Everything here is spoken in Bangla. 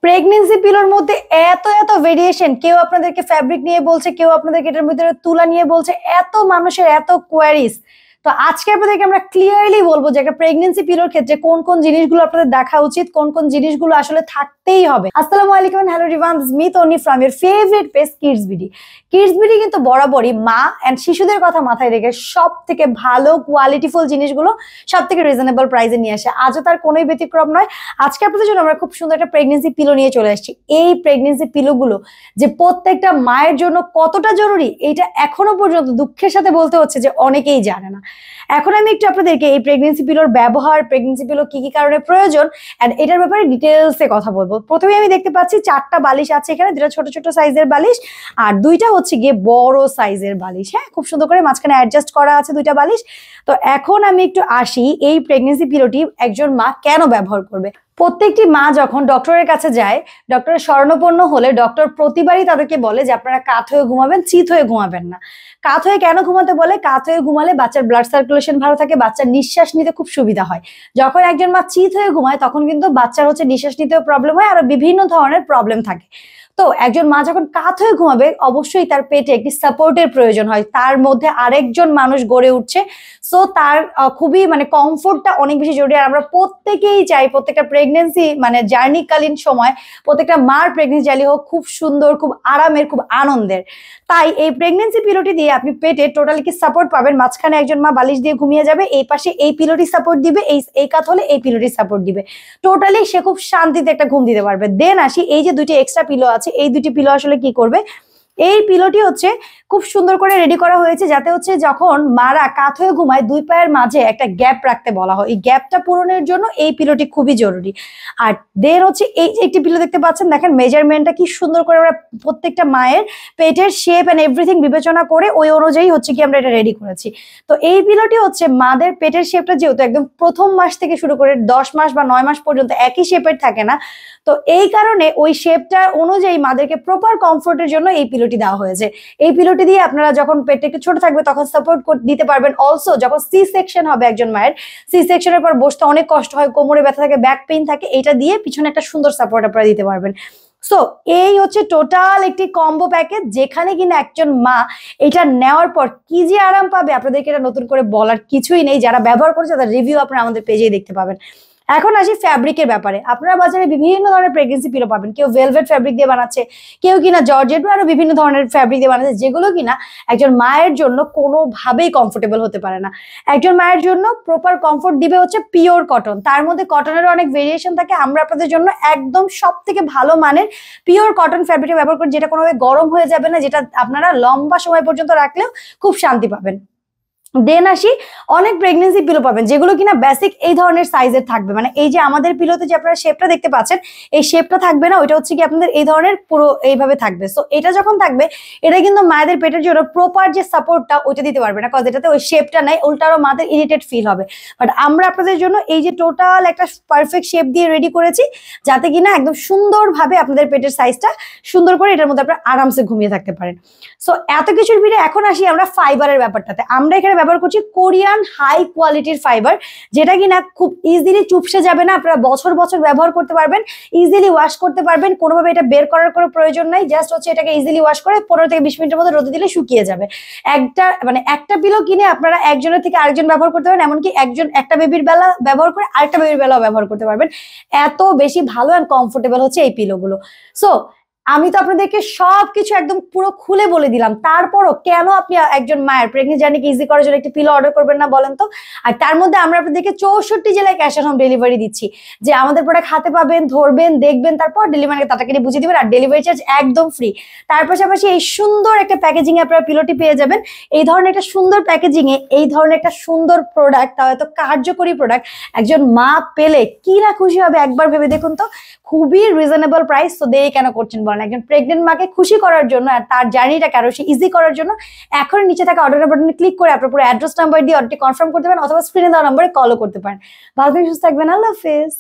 প্রেগনেন্সি পিলোর মধ্যে এত এত ভেরিয়েশন, কেউ আপনাদেরকে ফ্যাব্রিক নিয়ে বলছে, কেউ আপনাদেরকে এটার ভিতরে তুলা নিয়ে বলছে, এত মানুষের এত কোয়ারিজ। তো আজকে আপনাদেরকে আমরা ক্লিয়ারলি বলবো যে একটা প্রেগনেন্সি পিলোর ক্ষেত্রে কোন কোন জিনিসগুলো আপনাদের দেখা উচিত, কোন কোন জিনিসগুলো আসলে থাকতেই হবে। আসসালামু আলাইকুম, hello everyone, me Toni from your favourite page kids BD. Kids BD কিন্তু বরাবরই মা এন্ড শিশুদের কথা মাথায় রেখে সব থেকে ভালো কোয়ালিটিফুল জিনিসগুলো সব থেকে রিজনেবল প্রাইসে নিয়ে আসে। আজও তার কোনোই ব্যতিক্রম নয়। আজকে আপনাদের জন্য আমরা খুব সুন্দর একটা প্রেগনেন্সি পিলো নিয়ে চলে আসছি। এই প্রেগনেন্সি পিলোগুলো যে প্রত্যেকটা মায়ের জন্য কতটা জরুরি, এইটা এখনো পর্যন্ত দুঃখের সাথে বলতে হচ্ছে যে অনেকেই জানে না। এখন আমি একটু আপনাদেরকে এই প্রেগনেন্সি পিলোর ব্যবহার, প্রেগনেন্সি পিলো কি কি কারণে প্রয়োজন এন্ড এটার ব্যাপারে ডিটেলসে কথা বলবো। প্রথমে আমি দেখতে পাচ্ছি 4টা বালিশ আছে এখানে, 2টা ছোট ছোট সাইজের বালিশ আর 2টা হচ্ছে গিয়ে বড় সাইজের বালিশ। হ্যাঁ, খুব সুন্দর করে মাঝখানে অ্যাডজাস্ট করা আছে 2টা বালিশ। তো এখন আমি একটু আসি এই প্রেগনেন্সি পিলোটি একজন মা কেন ব্যবহার করবে। প্রত্যেকটি মা যখন ডক্টরের কাছে যায়, ডক্টরের শরণাপন্ন হলে ডক্টর প্রতিবারই তাদেরকে বলে যে আপনারা কাত হয়ে ঘুমাবেন, চিত হয়ে ঘুমাবেন না। কাত হয়ে কেন ঘুমাতে বলে? কাত হয়ে ঘুমালে বাচ্চার ব্লাড সার্কুলেশন ভালো থাকে, বাচ্চার নিঃশ্বাস নিতে খুব সুবিধা হয়। যখন একজন মা চিত হয়ে ঘুমায় তখন কিন্তু বাচ্চার হচ্ছে নিঃশ্বাস নিতেও প্রবলেম হয়, আরো বিভিন্ন ধরনের প্রবলেম থাকে। তো একজন মা যখন কাত হয়ে ঘুমাবে অবশ্যই তার পেটে একটি সাপোর্টের প্রয়োজন হয়, তার মধ্যে আরেকজন মানুষ গড়ে উঠছে। সো তার খুবই কমফোর্টটা অনেক বেশি জরুরি। আর আমরা প্রত্যেকেই চাই প্রত্যেকটা প্রেগনেন্সি জার্নিকালীন সময় প্রত্যেকটা মার প্রেগনেন্সি জার্নি হোক খুব সুন্দর, খুব আরামের, খুব আনন্দের। তাই এই প্রেগনেন্সি পিলোটি দিয়ে আপনি পেটে টোটালি কি সাপোর্ট পাবেন। মাঝখানে একজন মা বালিশ দিয়ে ঘুমিয়ে যাবে, এই পাশে এই পিলোটি সাপোর্ট দিবে, এই কাত হলে এই পিলোটি সাপোর্ট দিবে। টোটালি সে খুব শান্তিতে একটা ঘুম দিতে পারবে। দেন আসি এই যে 2টি এক্সট্রা পিলো আছে, এই 2টি পিলো আসলে কি করবে। এই পিলোটি হচ্ছে খুব সুন্দর করে রেডি করা হয়েছে যাতে হচ্ছে যখন মারা কাত হয়ে ঘুমায় 2 পায়ের মাঝে একটা গ্যাপ রাখতে বলা হয়। এই গ্যাপটা পূরণের জন্য এই পিলোটি খুবই জরুরি। আর দেন হচ্ছে এই যে একটি পিলো দেখতে পাচ্ছেন, দেখেন মেজারমেন্টটা কি সুন্দর করে আমরা প্রত্যেকটা মায়ের পেটের শেপ এন্ড এভরিথিং বিবেচনা করে ওই অনুযায়ী হচ্ছে কি আমরা এটা রেডি করেছি। তো এই পিলোটি হচ্ছে মাদের পেটের শেপটা যেহেতু একদম প্রথম মাস থেকে শুরু করে 10 মাস বা 9 মাস পর্যন্ত একই শেপের থাকে না, তো এই কারণে ওই শেপটা অনুযায়ী মাদেরকে প্রপার কমফোর্টের জন্য এই পিলোটি দেওয়া হয়েছে। এই পিলোটি দিয়ে আপনারা যখন পেটটা একটু ছোট থাকবে তখন সাপোর্ট দিতে পারবেন। অলসো যখন সি সেকশন হবে একজন মায়ের, সি সেকশনের পর বসতে অনেক কষ্ট হয়, কোমরে ব্যথা থাকে, ব্যাক পেইন থাকে, এটা দিয়ে পিছনে একটা সুন্দর সাপোর্ট আপনারা দিতে পারবেন। সো এই হচ্ছে টোটাল একটি কম্বো প্যাকেজ, যেখানে কিনা একজন মা এটা নেওয়ার পর কি যে আরাম পাবে আপনাদেরকে এটা নতুন করে বলার কিছুই নেই। যারা ব্যবহার করেছে তাদের রিভিউ আপনারা আমাদের পেজেই দেখতে পাবেন। এখন আসি ফ্যাব্রিকের ব্যাপারে। আপনারা বাজারে বিভিন্ন ধরনের প্রেগনেন্সি পিলো পাবেন, কেউ ভেলভেট ফ্যাব্রিক দিয়ে বানাচ্ছে, কেউ কিনা জর্জেট আরো বিভিন্ন ধরনের ফ্যাব্রিক দিয়ে বানাচ্ছে, যেগুলো কিনা একজন মায়ের জন্য কোনোভাবেই কমফোর্টেবল হতে পারে না। একজন মায়ের জন্য প্রপার কমফোর্ট দিবে হচ্ছে পিওর কটন। তার মধ্যে কটনেরও অনেক ভেরিয়েশন থাকে। আমরা আপনাদের জন্য একদম সব থেকে ভালো মানের পিওর কটন ফ্যাব্রিক ব্যবহার করি, যেটা কোনোভাবে গরম হয়ে যাবে না, যেটা আপনারা লম্বা সময় পর্যন্ত রাখলেও খুব শান্তি পাবেন। দেন আসি অনেক প্রেগনেন্সি পিলো পাবেন যেগুলো কিনা বেসিক এই ধরনের সাইজের থাকবে। এই যে আমাদের পিলোতে যে আপনারা শেপটা দেখতে পাচ্ছেন, এই শেপটা থাকবে না, ওইটা হচ্ছে কি আপনাদের এই ধরনের পুরো এইভাবে থাকবে। সো এটা যখন থাকবে এটা কিন্তু মায়েদের পেটের জন্য প্রপার যে সাপোর্টটা ওইটা দিতে পারবে না, কজ এটাতে ওই শেপটা নাই, উল্টারও মাদের ইরিটেট ফিল হবে। বাট আমরা আপনাদের জন্য এই যে টোটাল একটা পারফেক্ট শেপ দিয়ে রেডি করেছি, যাতে কিনা একদম সুন্দরভাবে আপনাদের পেটের সাইজটা সুন্দর করে এটার মধ্যে আপনারা আরামসে ঘুমিয়ে থাকতে পারেন। সো এত কিছুর ভিড়ে এখন আসি আমরা ফাইবারের ব্যাপারটাতে। আমরা এখানে ব্যবহার করছি কোরিয়ান হাই কোয়ালিটির ফাইবার, যেটা কিনা খুব ইজিলি চুপসে যাবে না, আপনারা বছর বছর ব্যবহার করতে পারবেন, ইজিলি ওয়াশ করতে পারবেন, কোনোভাবে এটা বের করার কোনো প্রয়োজন নাই। জাস্ট হচ্ছে এটাকে ইজিলি ওয়াশ করে 15 থেকে 20 মিনিটের মধ্যে রোদে দিলে শুকিয়ে যাবে। একটা পিলো কিনে আপনারা একজনের থেকে আরেকজন ব্যবহার করতে পারেন, এমনকি একজন একটা বেবির বেলা ব্যবহার করে আরেকটা বেবির বেলাও ব্যবহার করতে পারবেন। এত বেশি ভালো অ্যান্ড কমফোর্টেবল হচ্ছে এই পিলোগুলো। সো আমি তো আপনাদেরকে সবকিছু একদম পুরো খুলে বলে দিলাম, তারপরও কেন আপনি একজন মায়ের প্রেগনেন্সি জার্নিকে ইজি করার জন্য একটি পিলো অর্ডার করবেন না বলেন তো? আর তার মধ্যে আমরা আপনাদেরকে 64 জেলায় ক্যাশ অন হোম ডেলিভারি দিচ্ছি, যে আমাদের প্রোডাক্ট হাতে পাবেন, ধরবেন, দেখবেন, তারপর ডেলিভারি তাটাকে বুঝিয়ে দিবেন, আর ডেলিভারি চার্জ একদম ফ্রি। তার পাশাপাশি এই সুন্দর একটা প্যাকেজিং এ আপনারা পিলোটি পেয়ে যাবেন। এই ধরনের একটা সুন্দর প্যাকেজিং এ এই ধরনের একটা সুন্দর প্রোডাক্ট, তাও এত কার্যকরী প্রোডাক্ট একজন মা পেলে কি না খুশি হবে একবার ভেবে দেখুন তো। খুবই রিজনেবল প্রাইস। তো দেরি কেন করছেন বলেন? একজন প্রেগনেন্ট মাকে খুশি করার জন্য আর তার জার্নিটাকে আরো ইজি করার জন্য এখন নিচে থাকা অর্ডার বাটনে ক্লিক করে আপনার পুরো অ্যাড্রেস নাম্বার দিয়ে অর্ডারটি কনফার্ম করতে পারেন, অথবা স্ক্রিনে দেওয়া নম্বরে কলও করতে পারেন। ভালো থাকবেন, সুস্থ থাকবেন, আল্লাহ হাফেজ।